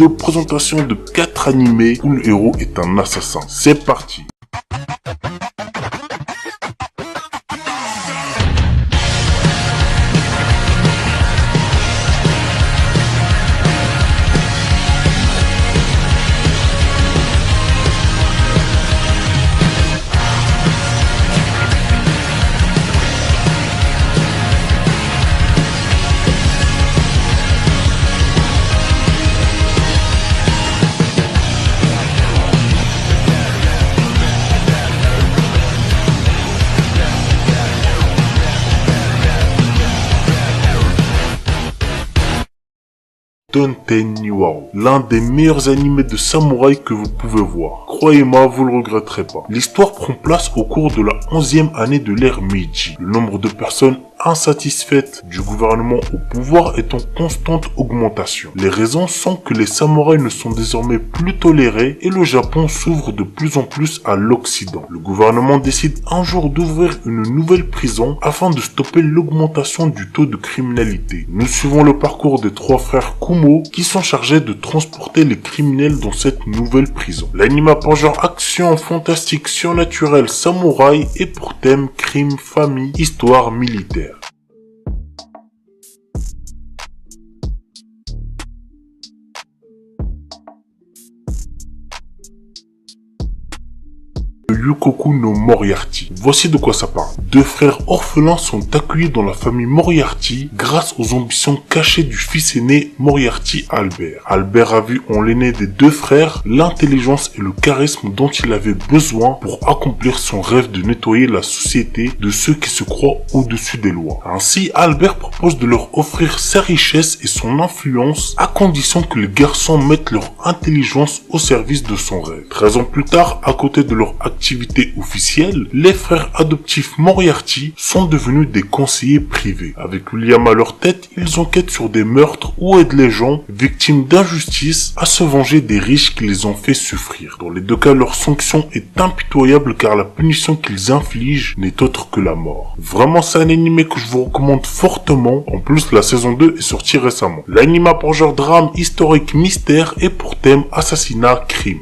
vidéo présentation de 4 animés où le héros est un assassin. C'est parti. Tonten-Iwao, l'un des meilleurs animés de samouraï que vous pouvez voir. Croyez-moi, vous le regretterez pas. L'histoire prend place au cours de la 11e année de l'ère Meiji. Le nombre de personnes insatisfaites du gouvernement au pouvoir est en constante augmentation. Les raisons sont que les samouraïs ne sont désormais plus tolérés et le Japon s'ouvre de plus en plus à l'Occident. Le gouvernement décide un jour d'ouvrir une nouvelle prison afin de stopper l'augmentation du taux de criminalité. Nous suivons le parcours des 3 frères Kumo qui sont chargés de transporter les criminels dans cette nouvelle prison. L'anime a pour genre action, fantastique, surnaturel, samouraï et pour thème crime, famille, histoire militaire. Yukoku no Moriarty. Voici de quoi ça parle. 2 frères orphelins sont accueillis dans la famille Moriarty grâce aux ambitions cachées du fils aîné Moriarty Albert. Albert a vu en l'aîné des 2 frères l'intelligence et le charisme dont il avait besoin pour accomplir son rêve de nettoyer la société de ceux qui se croient au-dessus des lois. Ainsi, Albert propose de leur offrir sa richesse et son influence à condition que les garçons mettent leur intelligence au service de son rêve. 13 ans plus tard, à côté de leur activité officielle, les frères adoptifs Moriarty sont devenus des conseillers privés. Avec William à leur tête, ils enquêtent sur des meurtres ou aident les gens victimes d'injustice à se venger des riches qui les ont fait souffrir. Dans les 2 cas, leur sanction est impitoyable car la punition qu'ils infligent n'est autre que la mort. Vraiment, c'est un animé que je vous recommande fortement. En plus, la saison 2 est sortie récemment. L'anime a pour genre drame, historique, mystère et pour thème assassinat, crime.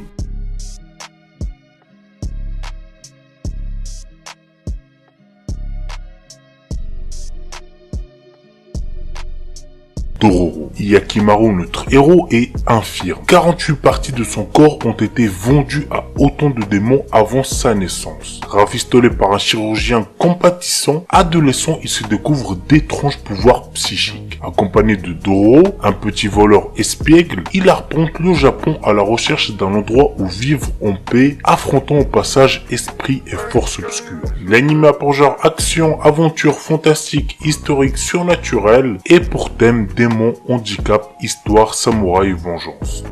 Dororo. Yakimaru, notre héros, est infirme. 48 parties de son corps ont été vendues à autant de démons avant sa naissance. Rafistolé par un chirurgien compatissant, adolescent, il se découvre d'étranges pouvoirs psychiques. Accompagné de Dororo, un petit voleur espiègle, il arpente le Japon à la recherche d'un endroit où vivre en paix, affrontant au passage esprit et force obscure. L'anime a pour genre action, aventure, fantastique, historique, surnaturel et pour thème démon, handicap, histoire, samouraï, vengeance.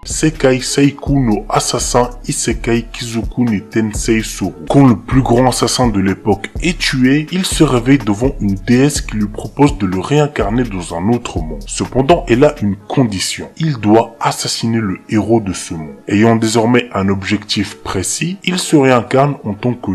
Sekai Seiku no Assassin Isekai Kizoku ni Tensei Suru. Quand le plus grand assassin de l'époque est tué, il se réveille devant une déesse qui lui propose de le réincarner dans un autre monde. Cependant, elle a une condition. Il doit assassiner le héros de ce monde. Ayant désormais un objectif précis, il se réincarne en tant que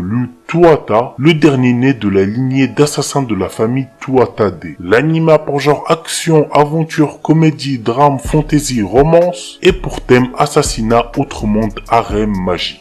Tuata, le dernier né de la lignée d'assassins de la famille Tuatade. L'anime a pour genre action, aventure, comédie, drame, fantasy, romance et pour thème assassinat, autre monde, harem, magie.